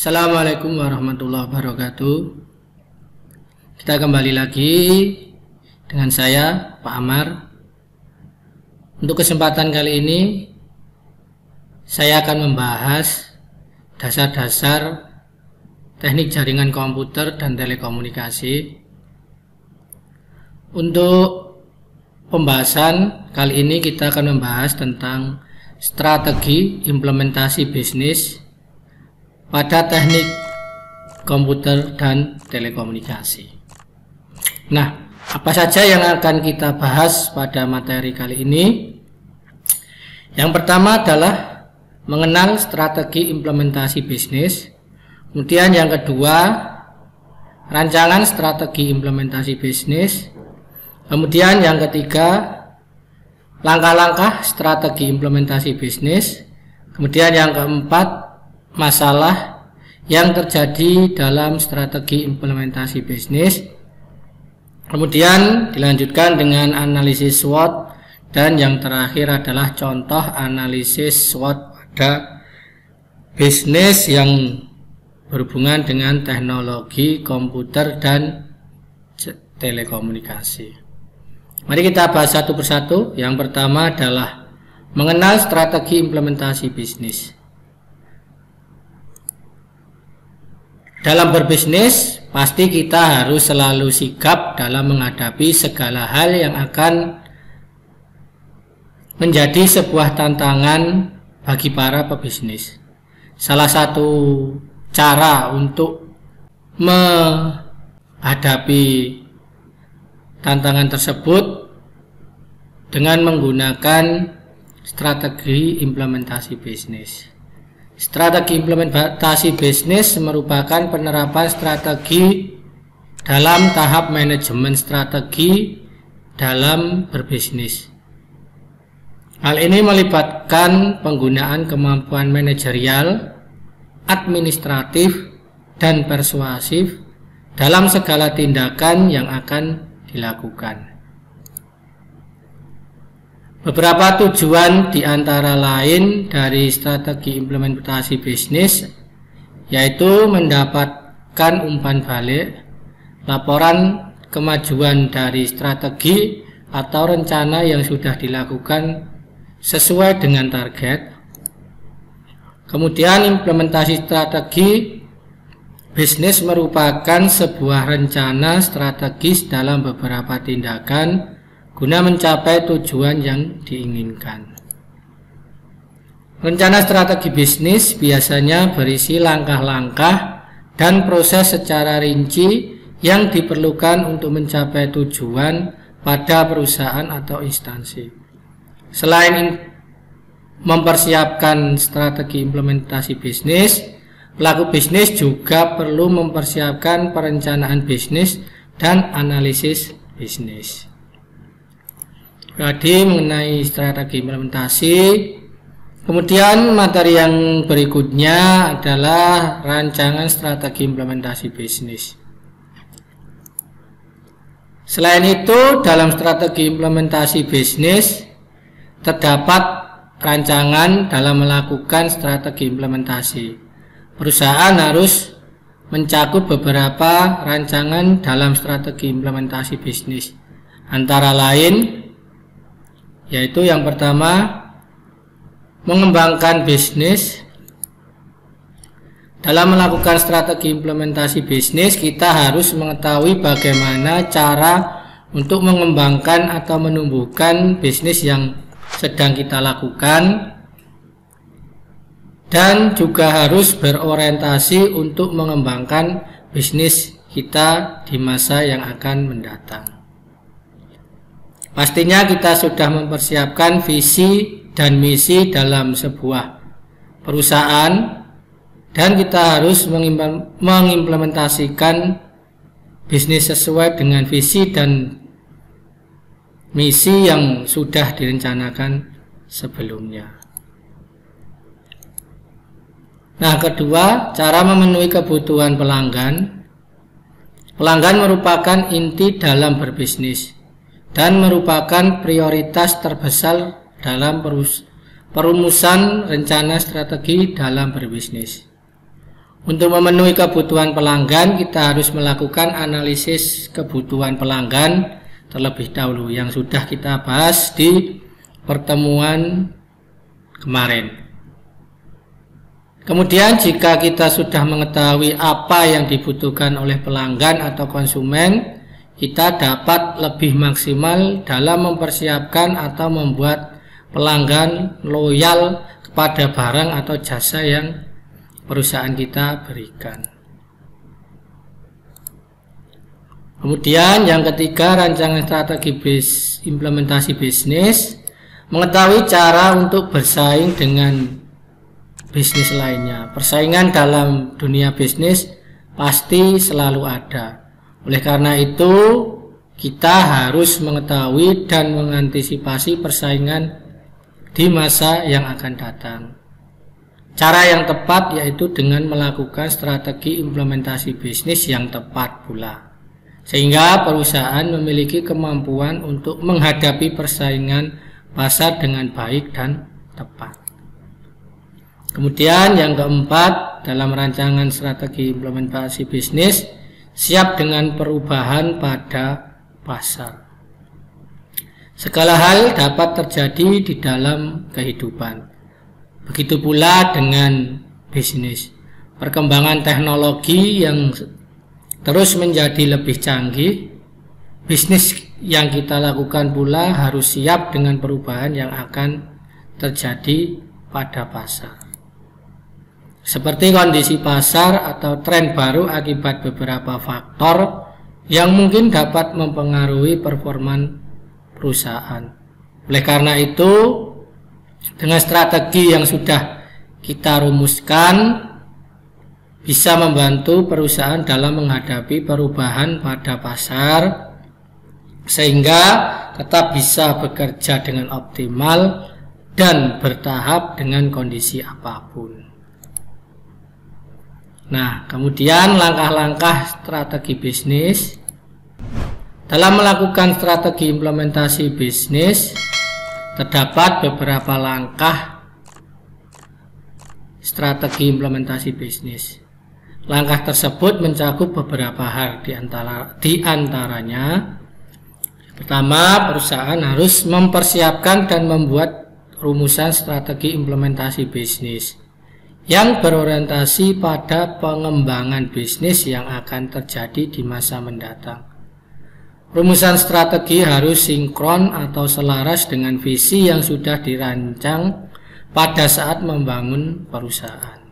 Assalamualaikum warahmatullahi wabarakatuh. Kita kembali lagi dengan saya, Pak Amar. Untuk kesempatan kali ini saya akan membahas dasar-dasar teknik jaringan komputer dan telekomunikasi. Untuk pembahasan kali ini kita akan membahas tentang strategi implementasi bisnis pada teknik komputer dan telekomunikasi. Nah, apa saja yang akan kita bahas pada materi kali ini? Yang pertama adalah mengenal strategi implementasi bisnis. Kemudian yang kedua, rancangan strategi implementasi bisnis. Kemudian yang ketiga, langkah-langkah strategi implementasi bisnis. Kemudian yang keempat, masalah yang terjadi dalam strategi implementasi bisnis. Kemudian dilanjutkan dengan analisis SWOT, dan yang terakhir adalah contoh analisis SWOT pada bisnis yang berhubungan dengan teknologi komputer dan telekomunikasi. Mari kita bahas satu persatu. Yang pertama adalah mengenal strategi implementasi bisnis. Dalam berbisnis, pasti kita harus selalu sigap dalam menghadapi segala hal yang akan menjadi sebuah tantangan bagi para pebisnis. Salah satu cara untuk menghadapi tantangan tersebut dengan menggunakan strategi implementasi bisnis. Strategi implementasi bisnis merupakan penerapan strategi dalam tahap manajemen strategi dalam berbisnis. Hal ini melibatkan penggunaan kemampuan manajerial, administratif, dan persuasif dalam segala tindakan yang akan dilakukan. Beberapa tujuan diantara lain dari strategi implementasi bisnis yaitu mendapatkan umpan balik, laporan kemajuan dari strategi atau rencana yang sudah dilakukan sesuai dengan target. Kemudian implementasi strategi bisnis merupakan sebuah rencana strategis dalam beberapa tindakan guna mencapai tujuan yang diinginkan. Rencana strategi bisnis biasanya berisi langkah-langkah dan proses secara rinci yang diperlukan untuk mencapai tujuan pada perusahaan atau instansi. Selain mempersiapkan strategi implementasi bisnis, pelaku bisnis juga perlu mempersiapkan perencanaan bisnis dan analisis bisnis. Jadi mengenai strategi implementasi. Kemudian materi yang berikutnya adalah rancangan strategi implementasi bisnis. Selain itu, dalam strategi implementasi bisnis terdapat rancangan dalam melakukan strategi implementasi. Perusahaan harus mencakup beberapa rancangan dalam strategi implementasi bisnis. Antara lain yaitu yang pertama, mengembangkan bisnis. Dalam melakukan strategi implementasi bisnis, kita harus mengetahui bagaimana cara untuk mengembangkan atau menumbuhkan bisnis yang sedang kita lakukan, dan juga harus berorientasi untuk mengembangkan bisnis kita di masa yang akan mendatang. Pastinya kita sudah mempersiapkan visi dan misi dalam sebuah perusahaan, dan kita harus mengimplementasikan bisnis sesuai dengan visi dan misi yang sudah direncanakan sebelumnya. Nah, kedua, cara memenuhi kebutuhan pelanggan. Pelanggan merupakan inti dalam berbisnis dan merupakan prioritas terbesar dalam perumusan rencana strategi dalam berbisnis. Untuk memenuhi kebutuhan pelanggan, kita harus melakukan analisis kebutuhan pelanggan terlebih dahulu yang sudah kita bahas di pertemuan kemarin. Kemudian jika kita sudah mengetahui apa yang dibutuhkan oleh pelanggan atau konsumen, kita dapat lebih maksimal dalam mempersiapkan atau membuat pelanggan loyal kepada barang atau jasa yang perusahaan kita berikan. Kemudian yang ketiga, rancangan strategi implementasi bisnis, mengetahui cara untuk bersaing dengan bisnis lainnya. Persaingan dalam dunia bisnis pasti selalu ada. Oleh karena itu, kita harus mengetahui dan mengantisipasi persaingan di masa yang akan datang. Cara yang tepat yaitu dengan melakukan strategi implementasi bisnis yang tepat pula, sehingga perusahaan memiliki kemampuan untuk menghadapi persaingan pasar dengan baik dan tepat. Kemudian yang keempat, dalam rancangan strategi implementasi bisnis, siap dengan perubahan pada pasar. Segala hal dapat terjadi di dalam kehidupan. Begitu pula dengan bisnis. Perkembangan teknologi yang terus menjadi lebih canggih, bisnis yang kita lakukan pula harus siap dengan perubahan yang akan terjadi pada pasar. Seperti kondisi pasar atau tren baru akibat beberapa faktor yang mungkin dapat mempengaruhi performa perusahaan. Oleh karena itu, dengan strategi yang sudah kita rumuskan bisa membantu perusahaan dalam menghadapi perubahan pada pasar sehingga tetap bisa bekerja dengan optimal dan bertahap dengan kondisi apapun. Nah, kemudian langkah-langkah strategi bisnis. Dalam melakukan strategi implementasi bisnis, terdapat beberapa langkah strategi implementasi bisnis. Langkah tersebut mencakup beberapa hal di antaranya. Pertama, perusahaan harus mempersiapkan dan membuat rumusan strategi implementasi bisnis yang berorientasi pada pengembangan bisnis yang akan terjadi di masa mendatang. Rumusan strategi harus sinkron atau selaras dengan visi yang sudah dirancang pada saat membangun perusahaan.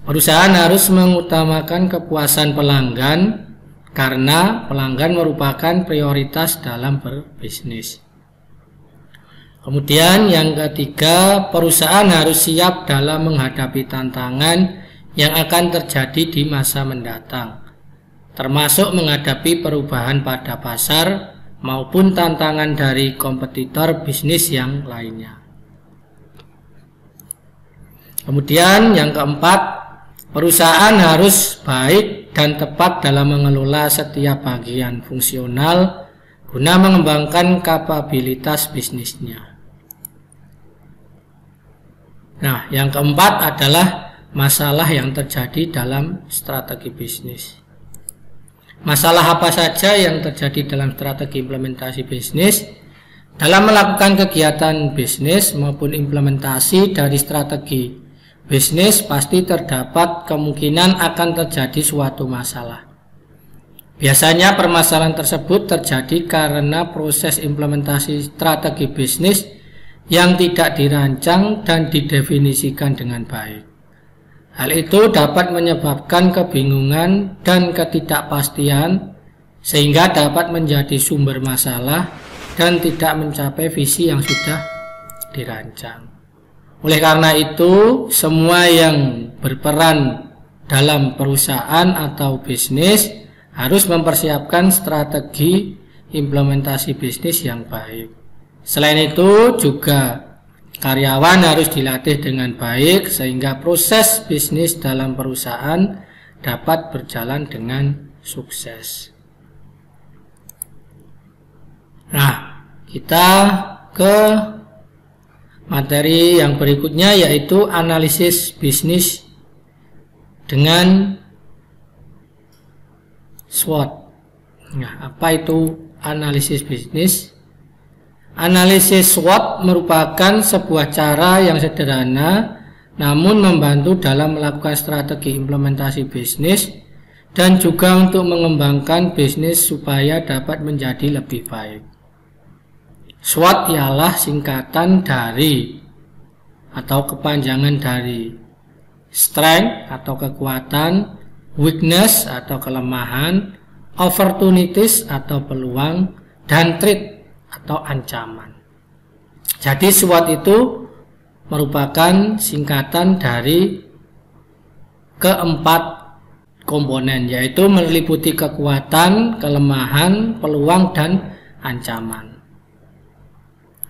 Perusahaan harus mengutamakan kepuasan pelanggan karena pelanggan merupakan prioritas dalam berbisnis. Kemudian yang ketiga, perusahaan harus siap dalam menghadapi tantangan yang akan terjadi di masa mendatang, termasuk menghadapi perubahan pada pasar maupun tantangan dari kompetitor bisnis yang lainnya. Kemudian yang keempat, perusahaan harus baik dan tepat dalam mengelola setiap bagian fungsional guna mengembangkan kapabilitas bisnisnya. Nah, yang keempat adalah masalah yang terjadi dalam strategi bisnis. Masalah apa saja yang terjadi dalam strategi implementasi bisnis? Dalam melakukan kegiatan bisnis maupun implementasi dari strategi bisnis, pasti terdapat kemungkinan akan terjadi suatu masalah. Biasanya permasalahan tersebut terjadi karena proses implementasi strategi bisnis yang tidak dirancang dan didefinisikan dengan baik. Hal itu dapat menyebabkan kebingungan dan ketidakpastian sehingga dapat menjadi sumber masalah dan tidak mencapai visi yang sudah dirancang. Oleh karena itu, semua yang berperan dalam perusahaan atau bisnis harus mempersiapkan strategi implementasi bisnis yang baik. Selain itu, juga karyawan harus dilatih dengan baik sehingga proses bisnis dalam perusahaan dapat berjalan dengan sukses. Nah, kita ke materi yang berikutnya, yaitu analisis bisnis dengan SWOT. Nah, apa itu analisis bisnis? Analisis SWOT merupakan sebuah cara yang sederhana namun membantu dalam melakukan strategi implementasi bisnis dan juga untuk mengembangkan bisnis supaya dapat menjadi lebih baik. SWOT ialah singkatan dari atau kepanjangan dari strength atau kekuatan, weakness atau kelemahan, opportunities atau peluang, dan threat atau ancaman. Jadi SWOT itu merupakan singkatan dari keempat komponen, yaitu meliputi kekuatan, kelemahan, peluang, dan ancaman.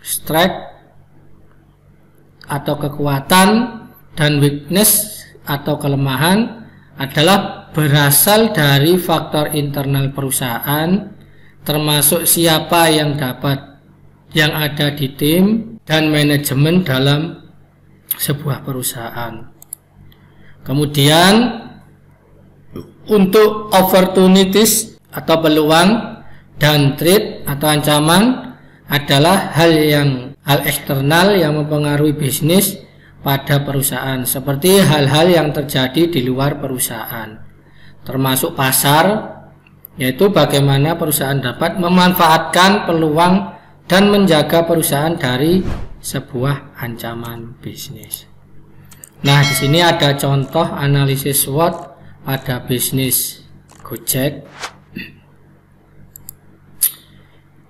Strength atau kekuatan dan weakness atau kelemahan adalah berasal dari faktor internal perusahaan, termasuk siapa yang ada di tim dan manajemen dalam sebuah perusahaan. Kemudian untuk opportunities atau peluang dan threat atau ancaman adalah hal eksternal yang mempengaruhi bisnis pada perusahaan, seperti hal-hal yang terjadi di luar perusahaan, termasuk pasar, yaitu bagaimana perusahaan dapat memanfaatkan peluang dan menjaga perusahaan dari sebuah ancaman bisnis. Nah, di sini ada contoh analisis SWOT pada bisnis Gojek.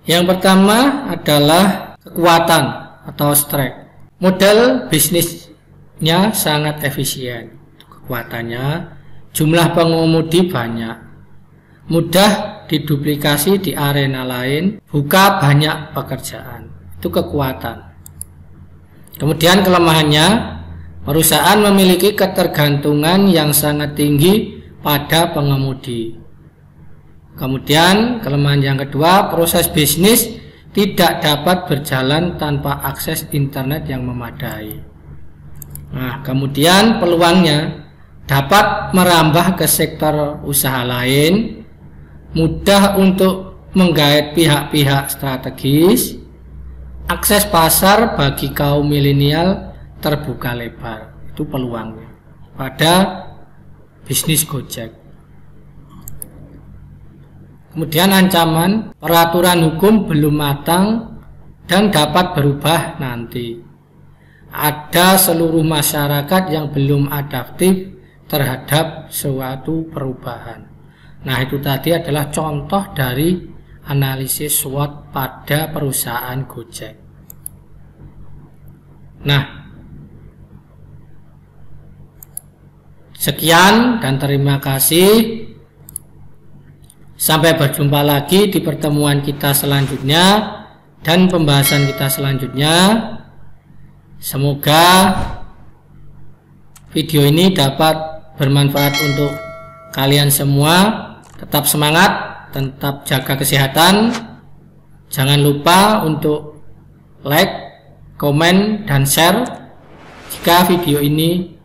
Yang pertama adalah kekuatan atau strength. Model bisnisnya sangat efisien. Kekuatannya, jumlah pengemudi banyak, mudah diduplikasi di arena lain, buka banyak pekerjaan. Itu kekuatan. Kemudian kelemahannya, perusahaan memiliki ketergantungan yang sangat tinggi pada pengemudi. Kemudian kelemahan yang kedua, proses bisnis tidak dapat berjalan tanpa akses internet yang memadai. Nah, kemudian peluangnya dapat merambah ke sektor usaha lain, mudah untuk menggait pihak-pihak strategis, akses pasar bagi kaum milenial terbuka lebar. Itu peluangnya pada bisnis Gojek. Kemudian ancaman, peraturan hukum belum matang dan dapat berubah nanti. Ada seluruh masyarakat yang belum adaptif terhadap suatu perubahan. Nah, itu tadi adalah contoh dari analisis SWOT pada perusahaan Gojek. Nah, sekian dan terima kasih. Sampai berjumpa lagi di pertemuan kita selanjutnya dan pembahasan kita selanjutnya. Semoga video ini dapat bermanfaat untuk kalian semua. Tetap semangat, tetap jaga kesehatan. Jangan lupa untuk like, komen, dan share jika video ini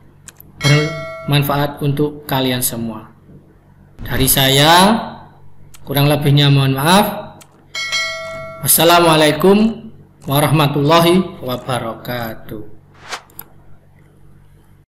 bermanfaat untuk kalian semua. Dari saya, kurang lebihnya mohon maaf. Wassalamualaikum warahmatullahi wabarakatuh.